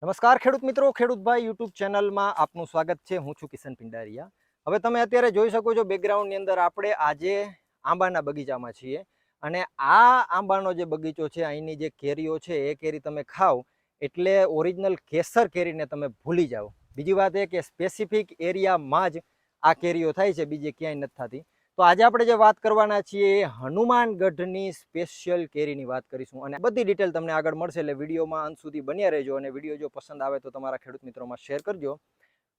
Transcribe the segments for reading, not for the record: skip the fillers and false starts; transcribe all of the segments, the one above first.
નમસ્કાર ખેડૂત મિત્રો, ખેડૂતભાઈ યુટ્યુબ ચેનલમાં આપનું સ્વાગત છે. હું છું કિશન પિંડારિયા. હવે તમે અત્યારે જોઈ શકો છો બેકગ્રાઉન્ડની અંદર આપણે આજે આંબાના બગીચામાં છીએ અને આ આંબાનો જે બગીચો છે, અહીંની જે કેરીઓ છે એ કેરી તમે ખાઓ એટલે ઓરિજિનલ કેસર કેરીને તમે ભૂલી જાઓ. બીજી વાત એ કે સ્પેસિફિક એરિયામાં જ આ કેરીઓ થાય છે, બીજે ક્યાંય નથી થતી. તો આજે આપણે જે વાત કરવાના છીએ એ હનુમાનગઢની સ્પેશિયલ કેરીની વાત કરીશું અને બધી ડિટેલ તમને આગળ મળશે, એટલે વિડીયોમાં અંત સુધી બન્યા રહેજો અને વિડીયો જો પસંદ આવે તો તમારા ખેડૂત મિત્રોમાં શેર કરજો.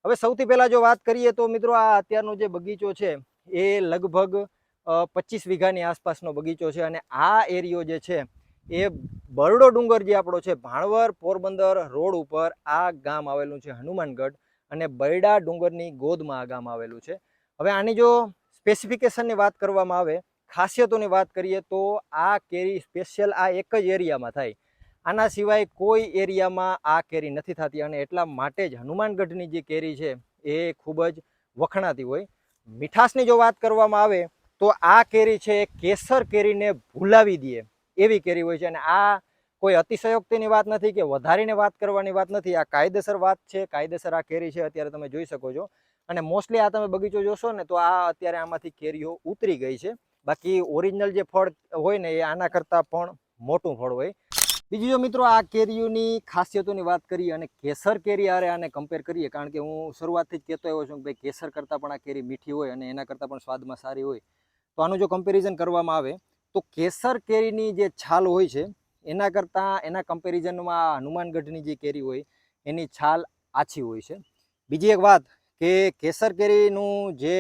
હવે સૌથી પહેલા જો વાત કરીએ તો મિત્રો, આ અત્યારનો જે બગીચો છે એ લગભગ 25 વીઘાની આસપાસનો બગીચો છે અને આ એરિયો જે છે એ બરડો ડુંગર જે આપણો છે, ભાણવર પોરબંદર રોડ ઉપર આ ગામ આવેલું છે હનુમાનગઢ, અને બરડા ડુંગરની ગોદમાં આ ગામ આવેલું છે. હવે આની જો સ્પેસિફિકેશનની વાત કરવામાં આવે, ખાસિયતોની વાત કરીએ તો આ કેરી સ્પેશિયલ આ એક જ એરિયામાં થાય. આના સિવાય કોઈ એરિયામાં આ કેરી નથી થતી અને એટલા માટે જ હનુમાનગઢની જે કેરી છે એ ખૂબ જ વખણાતી હોય. મીઠાશની જો વાત કરવામાં આવે તો આ કેરી છે એ કેસર કેરીને ભૂલાવી દે એવી કેરી હોય છે અને આ કોઈ અતિશયોક્તિની વાત નથી કે વધારીને વાત કરવાની વાત નથી. આ કાયદેસર વાત છે, કાયદેસર આ કેરી છે, અત્યારે તમે જોઈ શકો છો. અને મોસ્ટલી આ તમે બગીચો જોશો ને તો આ અત્યારે આમાંથી કેરીઓ ઉતરી ગઈ છે. બાકી ઓરિજિનલ જે ફળ હોય ને એ આના કરતાં પણ મોટું ફળ હોય. બીજી જો મિત્રો આ કેરીઓની ખાસિયતોની વાત કરીએ અને કેસર કેરી આને કમ્પેર કરીએ, કારણ કે હું શરૂઆતથી જ કહેતો આવ્યો છું કે ભાઈ કેસર કરતાં પણ આ કેરી મીઠી હોય અને એના કરતાં પણ સ્વાદમાં સારી હોય. તો આનું જો કમ્પેરિઝન કરવામાં આવે તો કેસર કેરીની જે છાલ હોય છે એના કરતાં એના કમ્પેરિઝનમાં હનુમાનગઢની જે કેરી હોય એની છાલ આછી હોય છે. બીજી એક વાત કે કેસર કેરીનું જે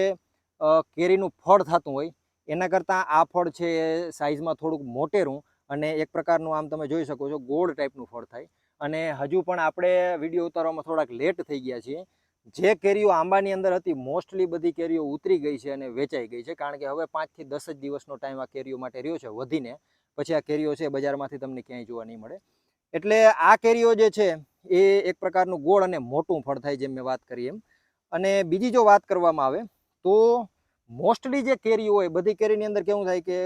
કેરીનું ફળ થતું હોય એના કરતાં આ ફળ છે એ સાઇઝમાં થોડુંક મોટેરું અને એક પ્રકારનું આમ તમે જોઈ શકો છો ગોળ ટાઈપનું ફળ થાય. અને હજુ પણ આપણે વિડીયો ઉતારવામાં થોડાક લેટ થઈ ગયા છીએ. જે કેરીઓ આંબાની અંદર હતી મોસ્ટલી બધી કેરીઓ ઉતરી ગઈ છે અને વેચાઈ ગઈ છે, કારણ કે હવે 5 થી 10 જ દિવસનો ટાઈમ આ કેરીઓ માટે રહ્યો છે વધીને. પછી આ કેરીઓ છે બજારમાંથી તમને ક્યાંય જોવા નહીં મળે. એટલે આ કેરીઓ જે છે એ એક પ્રકારનું ગોળ અને મોટું ફળ થાય, જેમ મેં વાત કરી એમ. અને બીજી જો વાત કરવામાં આવે તો મોસ્ટલી જે કેરીઓ હોય બધી કેરીની અંદર કેવું થાય કે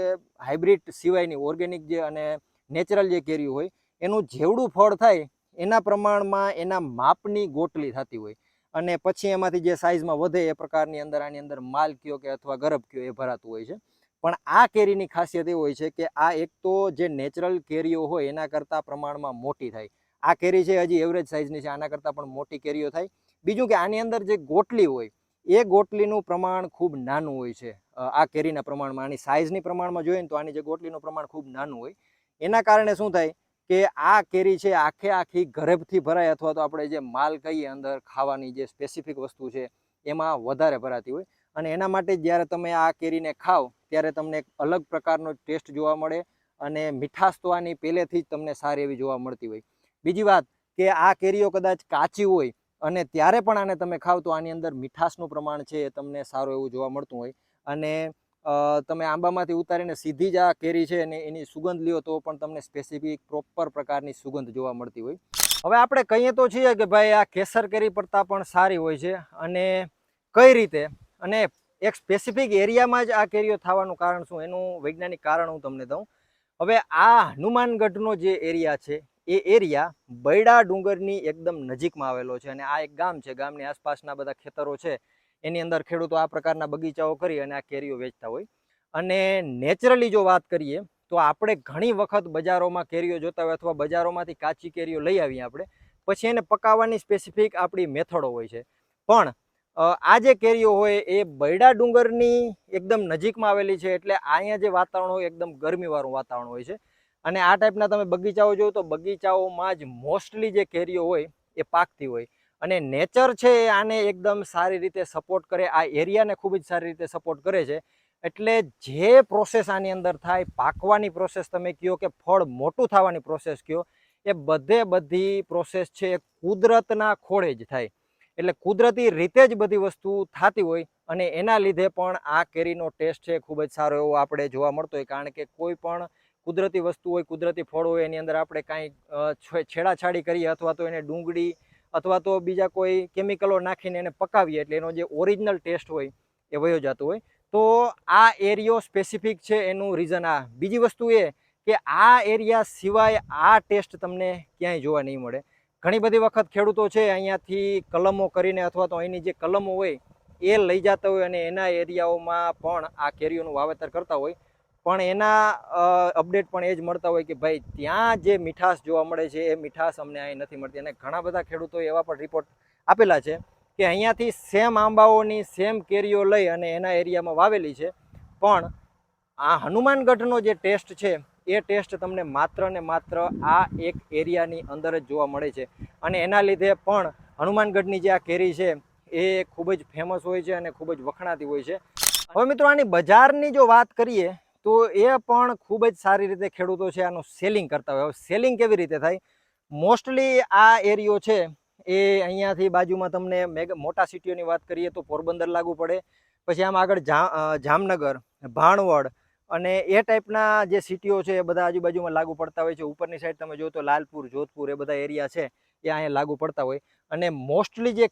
હાઇબ્રિડ સિવાયની ઓર્ગેનિક જે અને નેચરલ જે કેરીઓ હોય એનું જેવડું ફળ થાય એના પ્રમાણમાં એના માપની ગોટલી થતી હોય અને પછી એમાંથી જે સાઇઝમાં વધે એ પ્રકારની અંદર આની અંદર માલ કયો કે અથવા ગરબ કયો એ ભરાતું હોય છે. પણ આ કેરીની ખાસિયત એ હોય છે કે આ એક તો જે નેચરલ કેરીઓ હોય એના કરતાં પ્રમાણમાં મોટી થાય. આ કેરી છે હજી એવરેજ સાઇઝની છે, આના કરતાં પણ મોટી કેરીઓ થાય. બીજું કે આની અંદર જે ગોટલી હોય એ ગોટલીનું પ્રમાણ ખૂબ નાનું હોય છે. આ કેરીના પ્રમાણમાં આની સાઇઝની પ્રમાણમાં જોઈએ ને તો આની જે ગોટલીનું પ્રમાણ ખૂબ નાનું હોય. એના કારણે શું થાય કે આ કેરી છે આખે આખી ગરબથી ભરાય, અથવા તો આપણે જે માલ કહીએ અંદર ખાવાની જે સ્પેસિફિક વસ્તુ છે એમાં વધારે ભરાતી હોય. અને એના માટે જ્યારે તમે આ કેરીને ખાઓ ત્યારે તમને એક અલગ પ્રકારનો ટેસ્ટ જોવા મળે અને મીઠાશ તો આની પહેલેથી જ તમને સારી એવી જોવા મળતી હોય. બીજી વાત કે આ કેરીઓ કદાચ કાચી હોય અને ત્યારે પણ આને તમે ખાવ તો આની અંદર મીઠાશનું પ્રમાણ છે એ તમને સારું એવું જોવા મળતું હોય. અને તમે આંબામાંથી ઉતારીને સીધી જ આ કેરી છે અને એની સુગંધ લ્યો તો પણ તમને સ્પેસિફિક પ્રોપર પ્રકારની સુગંધ જોવા મળતી હોય. હવે આપણે કહીએ તો છીએ કે ભાઈ આ કેસર કેરી પડતા પણ સારી હોય છે, અને કઈ રીતે અને એક સ્પેસિફિક એરિયામાં જ આ કેરીઓ થવાનું કારણ શું, એનું વૈજ્ઞાનિક કારણ હું તમને દઉં. હવે આ હનુમાનગઢનો જે એરિયા છે એ એરિયા બરડા ડુંગરની એકદમ નજીકમાં આવેલો છે અને આ એક ગામ છે. ગામની આસપાસના બધા ખેતરો છે એની અંદર ખેડૂતો આ પ્રકારના બગીચાઓ કરી અને આ કેરીઓ વેચતા હોય. અને નેચરલી જો વાત કરીએ તો આપણે ઘણી વખત બજારોમાં કેરીઓ જોતા હોય અથવા બજારોમાંથી કાચી કેરીઓ લઈ આવીએ આપણે, પછી એને પકાવવાની સ્પેસિફિક આપણી મેથડો હોય છે. પણ આ જે કેરીઓ હોય એ બરડા ડુંગરની એકદમ નજીકમાં આવેલી છે, એટલે અહીંયા જે વાતાવરણ હોય એકદમ ગરમીવાળું વાતાવરણ હોય છે. અને આ ટાઈપના તમે બગીચાઓ જોવો તો બગીચાઓમાં જ મોસ્ટલી જે કેરીઓ હોય એ પાકતી હોય. અને નેચર છે એ આને એકદમ સારી રીતે સપોર્ટ કરે, આ એરિયાને ખૂબ જ સારી રીતે સપોર્ટ કરે છે. એટલે જે પ્રોસેસ આની અંદર થાય, પાકવાની પ્રોસેસ તમે કહો કે ફળ મોટું થવાની પ્રોસેસ કહો, એ બધી પ્રોસેસ છે એ કુદરતના ખોળે જ થાય. એટલે કુદરતી રીતે જ બધી વસ્તુ થતી હોય અને એના લીધે પણ આ કેરીનો ટેસ્ટ છે ખૂબ જ સારો એવો આપણે જોવા મળતો હોય. કારણ કે કોઈ પણ કુદરતી વસ્તુ હોય, કુદરતી ફળ હોય, એની અંદર આપણે કાંઈ છેડાછાડી કરીએ અથવા તો એને ડુંગળી અથવા તો બીજા કોઈ કેમિકલો નાખીને એને પકાવીએ એટલે એનો જે ઓરિજિનલ ટેસ્ટ હોય એ વયો જતો હોય. તો આ એરિયો સ્પેસિફિક છે એનું રીઝન આ. બીજી વસ્તુ એ કે આ એરિયા સિવાય આ ટેસ્ટ તમને ક્યાંય જોવા નહીં મળે. ઘણી બધી વખત ખેડૂતો છે અહીંયાથી કલમો કરીને અથવા તો અહીંની જે કલમો હોય એ લઈ જતા હોય અને એના એરિયાઓમાં પણ આ કેરીઓનું વાવેતર કરતા હોય, પણ એના અપડેટ પણ એ જ મળતા હોય કે ભાઈ ત્યાં જે મીઠાશ જોવા મળે છે એ મીઠાશ અમને અહીં નથી મળતી. અને ઘણા બધા ખેડૂતોએ એવા પણ રિપોર્ટ આપેલા છે કે અહીંયાથી સેમ આંબાઓની સેમ કેરીઓ લઈ અને એના એરિયામાં વાવેલી છે, પણ આ હનુમાનગઢનો જે ટેસ્ટ છે એ ટેસ્ટ તમને માત્ર ને માત્ર આ એક એરિયાની અંદર જ જોવા મળે છે. અને એના લીધે પણ હનુમાનગઢની જે આ કેરી છે એ ખૂબ જ ફેમસ હોય છે અને ખૂબ જ વખણાતી હોય છે. હવે મિત્રો આની બજારની જો વાત કરીએ તો એ પણ ખૂબ જ સારી રીતે ખેડૂતો છે આનું સેલિંગ કરતા હોય. હવે સેલિંગ કેવી રીતે થાય? મોસ્ટલી આ એરિયો છે એ અહીંયાથી બાજુમાં તમને મોટા સિટીઓની વાત કરીએ તો પોરબંદર લાગુ પડે, પછી આમ આગળ જામનગર, ભાણવડ અને એ ટાઈપના જે સિટીઓ છે એ બધા આજુબાજુમાં લાગુ પડતા હોય છે. ઉપરની સાઈડ તમે જો તો લાલપુર, જોધપુર એ બધા એરિયા છે એ અહીંયા લાગુ પડતા હોય. અને મોસ્ટલી જે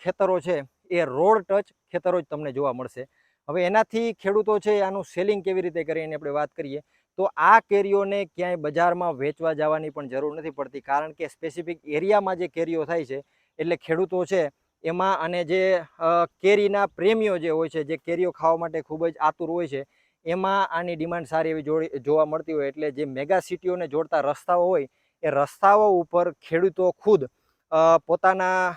ખેતરો છે એ રોડ ટચ ખેતરો જ તમને જોવા મળશે. હવે એનાથી ખેડૂતો છે આનું સેલિંગ કેવી રીતે કરે એની આપણે વાત કરીએ તો આ કેરીઓને ક્યાંય બજારમાં વેચવા જવાની પણ જરૂર નથી પડતી, કારણ કે સ્પેસિફિક એરિયામાં જે કેરીઓ થાય છે એટલે ખેડૂતો છે એમાં, અને જે કેરીના પ્રેમીઓ જે હોય છે, જે કેરીઓ ખાવા માટે ખૂબ જ આતુર હોય છે, એમાં આની ડિમાન્ડ સારી એવી જોવા મળતી હોય. એટલે જે મેગા સિટીઓને જોડતા રસ્તાઓ હોય એ રસ્તાઓ ઉપર ખેડૂતો ખુદ પોતાના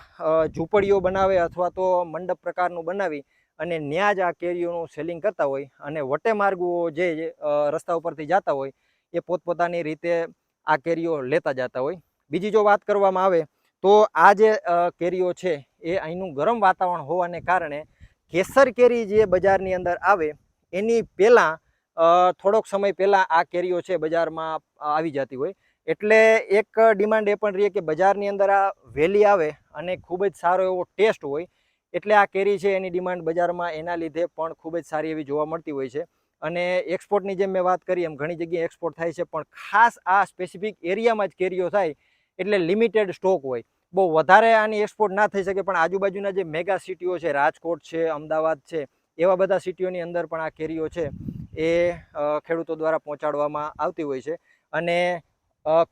ઝૂંપડીઓ બનાવે અથવા તો મંડપ પ્રકારનું બનાવી અને ત્યાં જ આ કેરીઓનું સેલિંગ કરતા હોય. અને વટે માર્ગો જે રસ્તા ઉપરથી જતા હોય એ પોતપોતાની રીતે આ કેરીઓ લેતા જતા હોય. બીજી જો વાત કરવામાં આવે તો આ જે કેરીઓ છે એ અહીંનું ગરમ વાતાવરણ હોવાને કારણે કેસર કેરી જે બજારની અંદર આવે એની પહેલાં થોડોક સમય પહેલાં આ કેરીઓ છે બજારમાં આવી જતી હોય. એટલે એક ડિમાન્ડ એ પણ રહે કે બજારની અંદર આ વહેલી આવે અને ખૂબ જ સારો એવો ટેસ્ટ હોય, એટલે આ કેરી છે એની ડિમાન્ડ બજારમાં એના લીધે પણ ખૂબ જ સારી એવી જોવા મળતી હોય છે. અને એક્સપોર્ટની જેમ મેં વાત કરી એમ ઘણી જગ્યાએ એક્સપોર્ટ થાય છે, પણ ખાસ આ સ્પેસિફિક એરિયામાં જ કેરીઓ થાય એટલે લિમિટેડ સ્ટોક હોય. બહુ વધારે આની એક્સપોર્ટ ના થઈ શકે, પણ આજુબાજુના જે મેગા સિટીઓ છે, રાજકોટ છે, અમદાવાદ છે, એવા બધા સિટીઓની અંદર પણ આ કેરીઓ છે એ ખેડૂતો દ્વારા પહોંચાડવામાં આવતી હોય છે. અને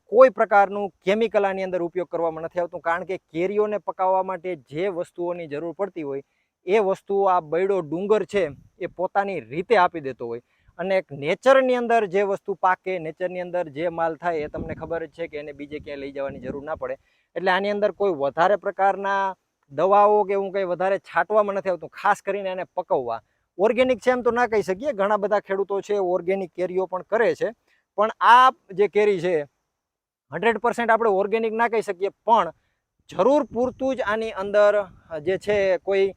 કોઈ પ્રકારનું કેમિકલ આની અંદર ઉપયોગ કરવામાં નથી આવતું, કારણ કે કેરીઓને પકાવવા માટે જે વસ્તુઓની જરૂર પડતી હોય એ વસ્તુઓ આ બૈડો ડુંગર છે એ પોતાની રીતે આપી દેતો હોય. અને એક નેચરની અંદર જે વસ્તુ પાકે, નેચરની અંદર જે માલ થાય એ તમને ખબર જ છે કે એને બીજે ક્યાંય લઈ જવાની જરૂર ના પડે. એટલે આની અંદર કોઈ વધારે પ્રકારના દવાઓ કે એવું કંઈ વધારે છાંટવામાં નથી આવતું, ખાસ કરીને એને પકવવા. ઓર્ગેનિક છે એમ તો ના કહી શકીએ, ઘણા બધા ખેડૂતો છે ઓર્ગેનિક કેરીઓ પણ કરે છે, પણ આ જે કેરી છે 100% આપણે ઓર્ગેનિક ના કહી શકીએ, પણ જરૂર પૂરતું જ આની અંદર જે છે કોઈ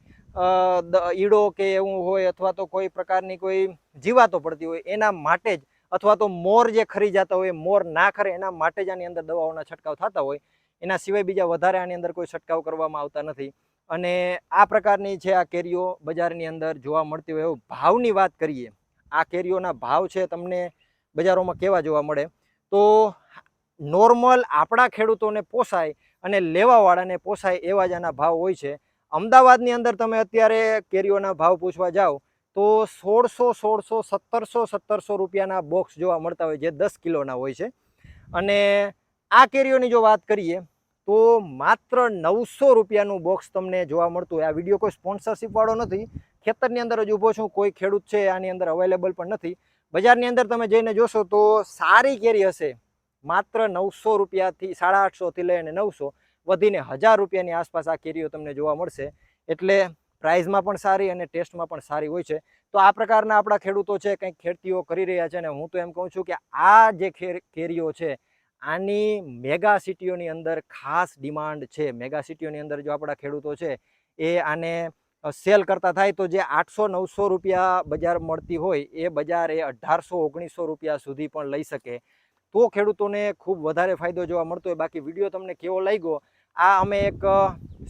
ઈડો કે એવું હોય અથવા તો કોઈ પ્રકારની કોઈ જીવાતો પડતી હોય એના માટે જ, અથવા તો મોર જે ખરી જતા હોય મોર ના ખરે એના માટે જ આની અંદર દવાઓના છંટકાવ થતા હોય. એના સિવાય બીજા વધારે આની અંદર કોઈ છંટકાવ કરવામાં આવતા નથી. અને આ પ્રકારની છે આ કેરીઓ બજારની અંદર જોવા મળતી હોય. એવું ભાવની વાત કરીએ, આ કેરીઓના ભાવ છે તમને બજારોમાં કેવા જોવા મળે તો નોર્મલ આપણા ખેડૂતોને પોસાય અને લેવાવાળાને પોસાય એવા જ આના ભાવ હોય છે. અમદાવાદની અંદર તમે અત્યારે કેરીઓના ભાવ પૂછવા જાઓ તો 1600, 1700 રૂપિયાના બોક્સ જોવા મળતા હોય, જે 10 કિલોના હોય છે. અને આ કેરીઓની જો વાત કરીએ તો માત્ર 900 રૂપિયાનું બોક્સ તમને જોવા મળતું હોય. આ વિડીયો કોઈ સ્પોન્સરશિપ વાળો નથી, ખેતરની અંદર જ ઊભો છું, કોઈ ખેડૂત છે આની અંદર અવેલેબલ પણ નથી. બજારની અંદર તમે જઈને જોશો તો સારી કેરી હશે માત્ર 900 રૂપિયાથી 850 થી લઈને 900 વધીને 1000 રૂપિયાની આસપાસ આ કેરીઓ તમને જોવા મળશે. એટલે પ્રાઇઝમાં પણ સારી અને ટેસ્ટમાં પણ સારી હોય છે. તો આ પ્રકારના આપણા ખેડૂતો છે કંઈક ખેતીઓ કરી રહ્યા છે, અને હું તો એમ કહું છું કે આ જે કેરીઓ છે આની મેગા સિટીઓની અંદર ખાસ ડિમાન્ડ છે. મેગા સિટીઓની અંદર જો આપણા ખેડૂતો છે એ આને સેલ કરતા થાય તો જે 800-900 રૂપિયા બજાર મળતી હોય એ બજાર એ 1800-1900 રૂપિયા સુધી પણ લઈ શકે, તો ખેડૂતોને ખૂબ વધારે ફાયદો જોવા મળતો હોય. બાકી વિડીયો તમને કેવો લાગ્યો, આ અમે એક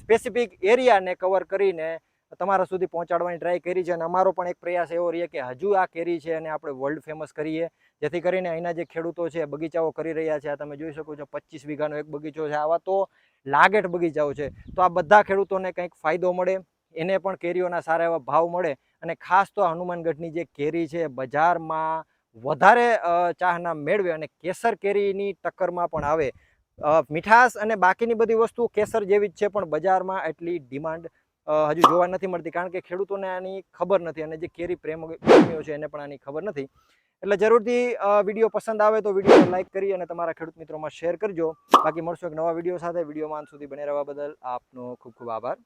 સ્પેસિફિક એરિયાને કવર કરીને તમારા સુધી પહોંચાડવાની ટ્રાય કરી છે. અને અમારો પણ એક પ્રયાસ એવો રહીએ કે હજુ આ કેરી છે અને આપણે વર્લ્ડ ફેમસ કરીએ, જેથી કરીને અહીંના જે ખેડૂતો છે બગીચાઓ કરી રહ્યા છે, આ તમે જોઈ શકો છો 25 વીઘાનો એક બગીચો છે, આવા તો લાગેટ બગીચાઓ છે. તો આ બધા ખેડૂતોને કંઈક ફાયદો મળે, એને પણ કેરીઓના સારા એવા ભાવ મળે, અને ખાસ તો હનુમાનગઢની જે કેરી છે બજારમાં વધારે ચાહના મેળવે અને કેસર કેરીની ટક્કરમાં પણ આવે. મીઠાશ અને બાકીની બધી વસ્તુ કેસર જેવી જ છે, પણ બજારમાં એટલી ડિમાન્ડ હજુ જોવા નથી મળતી, કારણ કે ખેડૂતોને આની ખબર નથી અને જે કેરી પ્રેમીઓ છે એને પણ આની ખબર નથી. એટલે જરૂરથી વિડીયો પસંદ આવે તો વિડીયોને લાઈક કરી અને તમારા ખેડૂત મિત્રોમાં શેર કરજો. બાકી મળશું એક નવા વિડીયો સાથે. વિડીયોમાં અંત સુધી બને રહેવા બદલ આપનો ખૂબ ખૂબ આભાર.